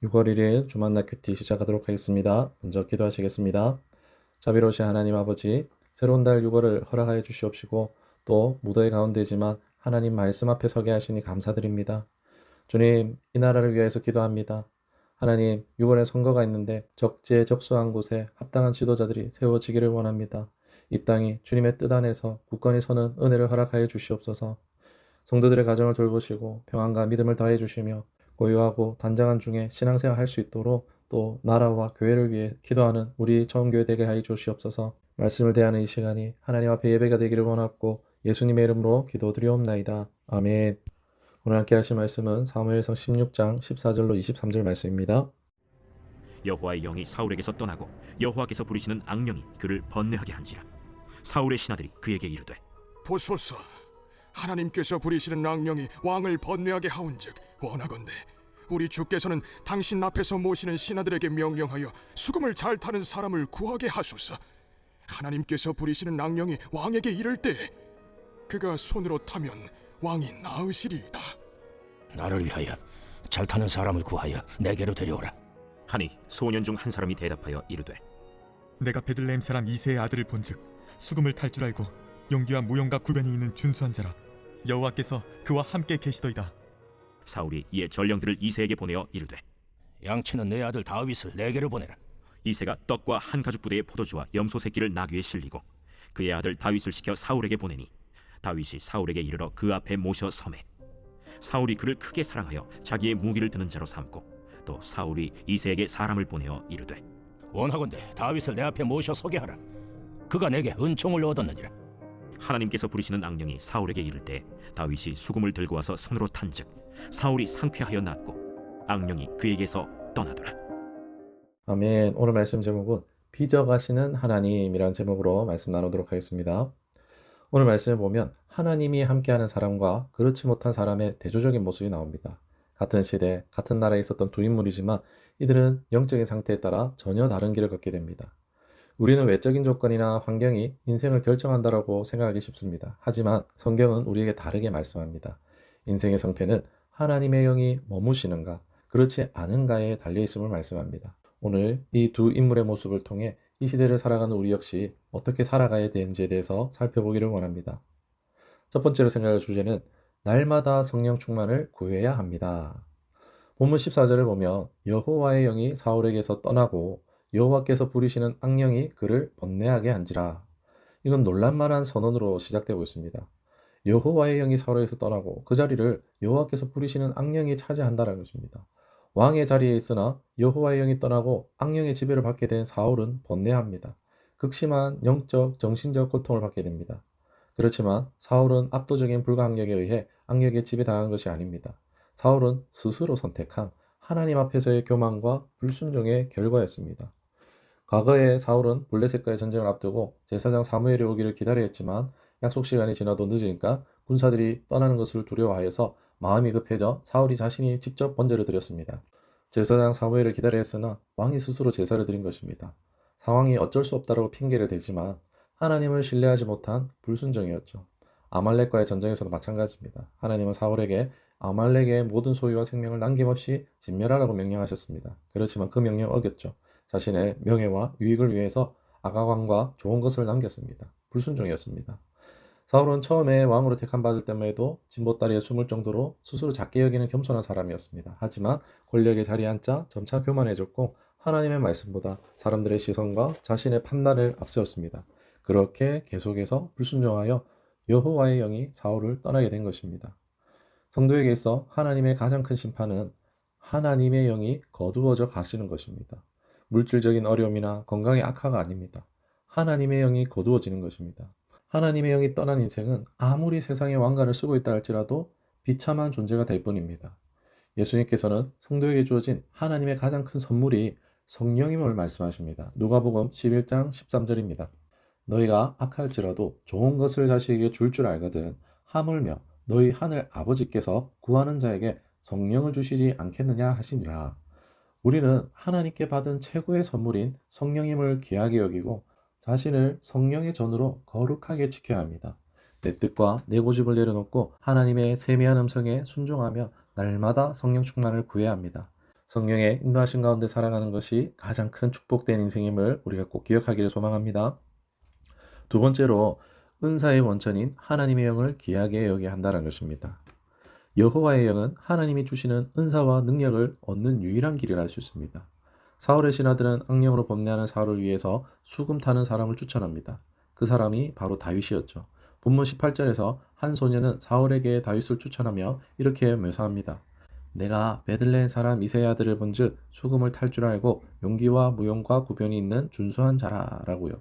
6월 1일 주만나 큐티 시작하도록 하겠습니다. 먼저 기도하시겠습니다. 자비로우신 하나님 아버지, 새로운 달 6월을 허락하여 주시옵시고 또 무더위 가운데지만 하나님 말씀 앞에 서게 하시니 감사드립니다. 주님, 이 나라를 위해서 기도합니다. 하나님, 6월에 선거가 있는데 적재적소한 곳에 합당한 지도자들이 세워지기를 원합니다. 이 땅이 주님의 뜻 안에서 굳건히 서는 은혜를 허락하여 주시옵소서. 성도들의 가정을 돌보시고 평안과 믿음을 더해 주시며 고요하고 단장한 중에 신앙생활 할 수 있도록 또 나라와 교회를 위해 기도하는 우리 처음교회 되게 하여 주시옵소서. 말씀을 대하는 이 시간이 하나님 앞에 예배가 되기를 원하고 예수님의 이름으로 기도드리옵나이다. 아멘. 오늘 함께 하실 말씀은 사무엘상 16장 14절로 23절 말씀입니다. 여호와의 영이 사울에게서 떠나고 여호와께서 부리시는 악령이 그를 번뇌하게 한지라. 사울의 신하들이 그에게 이르되, 보소서, 하나님께서 부리시는 악령이 왕을 번뇌하게 하온즉 원하건대 우리 주께서는 당신 앞에서 모시는 신하들에게 명령하여 수금을 잘 타는 사람을 구하게 하소서. 하나님께서 부리시는 악령이 왕에게 이를 때 그가 손으로 타면 왕이 나으시리이다. 나를 위하여 잘 타는 사람을 구하여 내게로 데려오라. 하니 소년 중 한 사람이 대답하여 이르되, 내가 베들레헴 사람 이새의 아들을 본즉 수금을 탈 줄 알고 용기와 무용과 구변이 있는 준수한 자라. 여호와께서 그와 함께 계시더이다. 사울이 이에 전령들을 이새에게 보내어 이르되, 양치는 내 아들 다윗을 내게로 보내라. 이새가 떡과 한 가죽 부대의 포도주와 염소 새끼를 나귀에 실리고 그의 아들 다윗을 시켜 사울에게 보내니 다윗이 사울에게 이르러 그 앞에 모셔 섬에 사울이 그를 크게 사랑하여 자기의 무기를 드는 자로 삼고 또 사울이 이새에게 사람을 보내어 이르되, 원하건대 다윗을 내 앞에 모셔 서게 하라. 그가 내게 은총을 얻었느니라. 하나님께서 부리시는 악령이 사울에게 이를 때 다윗이 수금을 들고 와서 손으로 탄즉 사울이 상쾌하여 낫고 악령이 그에게서 떠나더라. 아멘. 오늘 말씀 제목은 빚어가시는 하나님이라는 제목으로 말씀 나누도록 하겠습니다. 오늘 말씀을 보면 하나님이 함께하는 사람과 그렇지 못한 사람의 대조적인 모습이 나옵니다. 같은 시대, 같은 나라에 있었던 두 인물이지만 이들은 영적인 상태에 따라 전혀 다른 길을 걷게 됩니다. 우리는 외적인 조건이나 환경이 인생을 결정한다고 생각하기 쉽습니다. 하지만 성경은 우리에게 다르게 말씀합니다. 인생의 성패는 하나님의 영이 머무시는가, 그렇지 않은가에 달려있음을 말씀합니다. 오늘 이 두 인물의 모습을 통해 이 시대를 살아가는 우리 역시 어떻게 살아가야 되는지에 대해서 살펴보기를 원합니다. 첫 번째로 생각할 주제는 날마다 성령 충만을 구해야 합니다. 본문 14절을 보면 여호와의 영이 사울에게서 떠나고 여호와께서 부리시는 악령이 그를 번뇌하게 한지라. 이건 놀랄만한 선언으로 시작되고 있습니다. 여호와의 영이 사울에게서 떠나고 그 자리를 여호와께서 부리시는 악령이 차지한다는 것입니다. 왕의 자리에 있으나 여호와의 영이 떠나고 악령의 지배를 받게 된 사울은 번뇌합니다. 극심한 영적, 정신적 고통을 받게 됩니다. 그렇지만 사울은 압도적인 불가항력에 의해 악령에 지배당한 것이 아닙니다. 사울은 스스로 선택한 하나님 앞에서의 교만과 불순종의 결과였습니다. 과거에 사울은 블레셋과의 전쟁을 앞두고 제사장 사무엘이 오기를 기다려 했지만 약속 시간이 지나도 늦으니까 군사들이 떠나는 것을 두려워하여서 마음이 급해져 사울이 자신이 직접 번제를 드렸습니다. 제사장 사무엘을 기다려 했으나 왕이 스스로 제사를 드린 것입니다. 상황이 어쩔 수 없다고 핑계를 대지만 하나님을 신뢰하지 못한 불순종이었죠. 아말렉과의 전쟁에서도 마찬가지입니다. 하나님은 사울에게 아말렉의 모든 소유와 생명을 남김없이 진멸하라고 명령하셨습니다. 그렇지만 그 명령을 어겼죠. 자신의 명예와 유익을 위해서 아가왕과 좋은 것을 남겼습니다. 불순종이었습니다. 사울은 처음에 왕으로 택함받을 때만 해도 진보다리에 숨을 정도로 스스로 작게 여기는 겸손한 사람이었습니다. 하지만 권력의 자리에 앉자 점차 교만해졌고 하나님의 말씀보다 사람들의 시선과 자신의 판단을 앞세웠습니다. 그렇게 계속해서 불순종하여 여호와의 영이 사울을 떠나게 된 것입니다. 성도에게 있어 하나님의 가장 큰 심판은 하나님의 영이 거두어져 가시는 것입니다. 물질적인 어려움이나 건강의 악화가 아닙니다. 하나님의 영이 거두어지는 것입니다. 하나님의 영이 떠난 인생은 아무리 세상의 왕관을 쓰고 있다 할지라도 비참한 존재가 될 뿐입니다. 예수님께서는 성도에게 주어진 하나님의 가장 큰 선물이 성령임을 말씀하십니다. 누가복음 11장 13절입니다. 너희가 악할지라도 좋은 것을 자식에게 줄 줄 알거든 하물며 너희 하늘 아버지께서 구하는 자에게 성령을 주시지 않겠느냐 하시니라. 우리는 하나님께 받은 최고의 선물인 성령임을 귀하게 여기고 자신을 성령의 전으로 거룩하게 지켜야 합니다. 내 뜻과 내 고집을 내려놓고 하나님의 세미한 음성에 순종하며 날마다 성령 충만을 구해야 합니다. 성령의 인도하신 가운데 살아가는 것이 가장 큰 축복된 인생임을 우리가 꼭 기억하기를 소망합니다. 두 번째로 은사의 원천인 하나님의 영을 귀하게 여겨야 한다는 것입니다. 여호와의 영은 하나님이 주시는 은사와 능력을 얻는 유일한 길이라 할 수 있습니다. 사울의 신하들은 악령으로 범례하는 사울을 위해서 수금 타는 사람을 추천합니다. 그 사람이 바로 다윗이었죠. 본문 18절에서 한 소년은 사울에게 다윗을 추천하며 이렇게 묘사합니다. 내가 베들레헴 사람 이새의 아들을 본즉 수금을 탈 줄 알고 용기와 무용과 구변이 있는 준수한 자라라고요.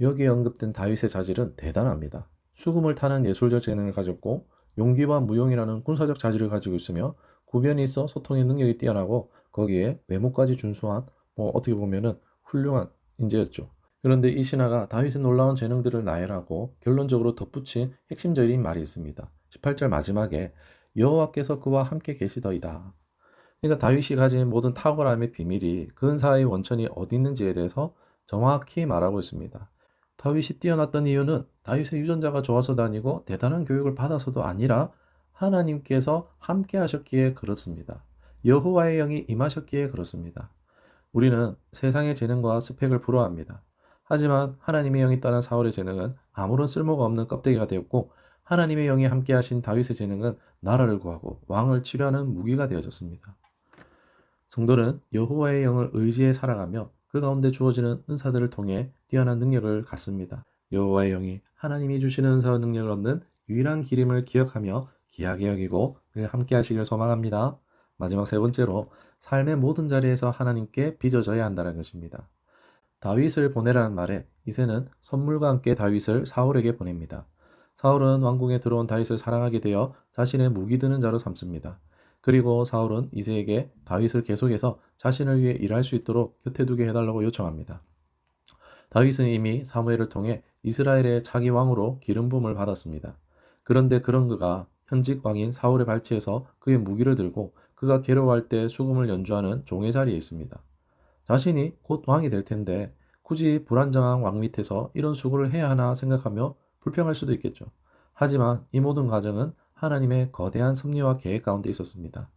여기에 언급된 다윗의 자질은 대단합니다. 수금을 타는 예술적 재능을 가졌고 용기와 무용이라는 군사적 자질을 가지고 있으며 구변이 있어 소통의 능력이 뛰어나고 거기에 외모까지 준수한 어떻게 보면은 훌륭한 인재였죠. 그런데 이 신하가 다윗의 놀라운 재능들을 나열하고 결론적으로 덧붙인 핵심적인 말이 있습니다. 18절 마지막에 여호와께서 그와 함께 계시더이다. 그러니까 다윗이 가진 모든 탁월함의 비밀이 그 은사의 원천이 어디 있는지에 대해서 정확히 말하고 있습니다. 다윗이 뛰어났던 이유는 다윗의 유전자가 좋아서도 아니고 대단한 교육을 받아서도 아니라 하나님께서 함께 하셨기에 그렇습니다. 여호와의 영이 임하셨기에 그렇습니다. 우리는 세상의 재능과 스펙을 부러워합니다. 하지만 하나님의 영이 떠난 사울의 재능은 아무런 쓸모가 없는 껍데기가 되었고 하나님의 영이 함께 하신 다윗의 재능은 나라를 구하고 왕을 치료하는 무기가 되어졌습니다. 성도는 여호와의 영을 의지해 살아가며 그 가운데 주어지는 은사들을 통해 뛰어난 능력을 갖습니다. 여호와의 영이 하나님이 주시는 은사와 능력을 얻는 유일한 길임을 기억하며 귀하게 여기고 늘 함께 하시길 소망합니다. 마지막 세 번째로 삶의 모든 자리에서 하나님께 빚어져야 한다는 것입니다. 다윗을 보내라는 말에 이새는 선물과 함께 다윗을 사울에게 보냅니다. 사울은 왕궁에 들어온 다윗을 사랑하게 되어 자신의 무기 드는 자로 삼습니다. 그리고 사울은 이새에게 다윗을 계속해서 자신을 위해 일할 수 있도록 곁에 두게 해달라고 요청합니다. 다윗은 이미 사무엘을 통해 이스라엘의 차기 왕으로 기름 부음을 받았습니다. 그런데 그런 그가 현직 왕인 사울의 발치에서 그의 무기를 들고 그가 괴로워할 때 수금을 연주하는 종의 자리에 있습니다. 자신이 곧 왕이 될 텐데 굳이 불안정한 왕 밑에서 이런 수고를 해야 하나 생각하며 불평할 수도 있겠죠. 하지만 이 모든 과정은 하나님의 거대한 섭리와 계획 가운데 있었습니다.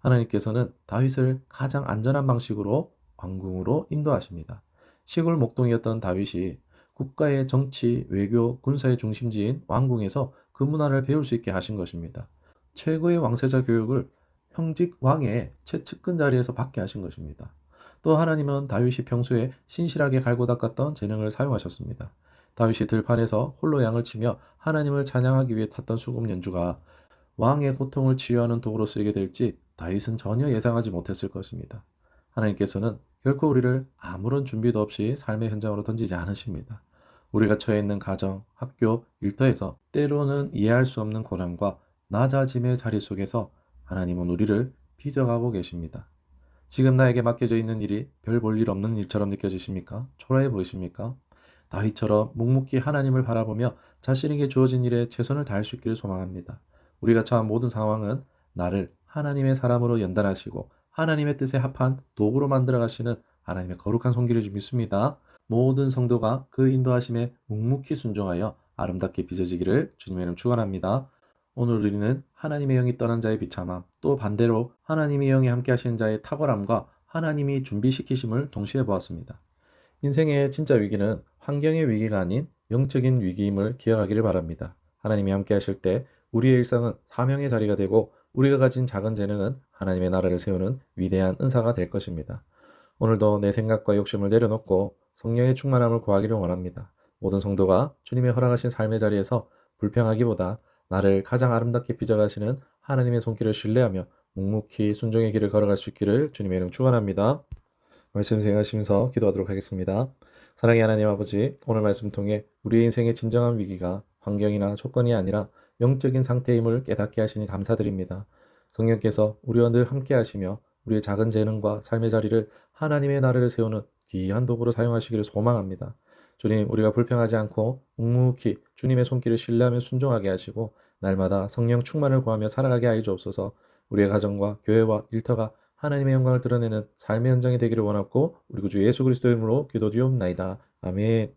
하나님께서는 다윗을 가장 안전한 방식으로 왕궁으로 인도하십니다. 시골 목동이었던 다윗이 국가의 정치, 외교, 군사의 중심지인 왕궁에서 그 문화를 배울 수 있게 하신 것입니다. 최고의 왕세자 교육을 형직 왕의 최측근 자리에서 받게 하신 것입니다. 또 하나님은 다윗이 평소에 신실하게 갈고 닦았던 재능을 사용하셨습니다. 다윗이 들판에서 홀로 양을 치며 하나님을 찬양하기 위해 탔던 수금 연주가 왕의 고통을 치유하는 도구로 쓰이게 될지 다윗은 전혀 예상하지 못했을 것입니다. 하나님께서는 결코 우리를 아무런 준비도 없이 삶의 현장으로 던지지 않으십니다. 우리가 처해 있는 가정, 학교, 일터에서 때로는 이해할 수 없는 고난과 낮아짐의 자리 속에서 하나님은 우리를 빚어가고 계십니다. 지금 나에게 맡겨져 있는 일이 별 볼 일 없는 일처럼 느껴지십니까? 초라해 보이십니까? 다윗처럼 묵묵히 하나님을 바라보며 자신에게 주어진 일에 최선을 다할 수 있기를 소망합니다. 우리가 처한 모든 상황은 나를 하나님의 사람으로 연단하시고 하나님의 뜻에 합한 도구로 만들어 가시는 하나님의 거룩한 손길을 좀 믿습니다. 모든 성도가 그 인도하심에 묵묵히 순종하여 아름답게 빚어지기를 주님의 이름 축원합니다. 오늘 우리는 하나님의 영이 떠난 자의 비참함, 또 반대로 하나님의 영이 함께 하시는 자의 탁월함과 하나님이 준비시키심을 동시에 보았습니다. 인생의 진짜 위기는 환경의 위기가 아닌 영적인 위기임을 기억하기를 바랍니다. 하나님이 함께 하실 때 우리의 일상은 사명의 자리가 되고 우리가 가진 작은 재능은 하나님의 나라를 세우는 위대한 은사가 될 것입니다. 오늘도 내 생각과 욕심을 내려놓고 성령의 충만함을 구하기를 원합니다. 모든 성도가 주님의 허락하신 삶의 자리에서 불평하기보다 나를 가장 아름답게 빚어가시는 하나님의 손길을 신뢰하며 묵묵히 순종의 길을 걸어갈 수 있기를 주님의 이름 축원합니다. 말씀 생각하시면서 기도하도록 하겠습니다. 사랑의 하나님 아버지, 오늘 말씀 통해 우리의 인생의 진정한 위기가 환경이나 조건이 아니라 영적인 상태임을 깨닫게 하시니 감사드립니다. 성령께서 우리와 늘 함께 하시며 우리의 작은 재능과 삶의 자리를 하나님의 나라를 세우는 귀한 도구로 사용하시기를 소망합니다. 주님, 우리가 불평하지 않고 묵묵히 주님의 손길을 신뢰하며 순종하게 하시고 날마다 성령 충만을 구하며 살아가게 하여 주옵소서. 우리의 가정과 교회와 일터가 하나님의 영광을 드러내는 삶의 현장이 되기를 원하고 우리 구주 예수 그리스도의 이름으로 기도드리옵나이다. 아멘.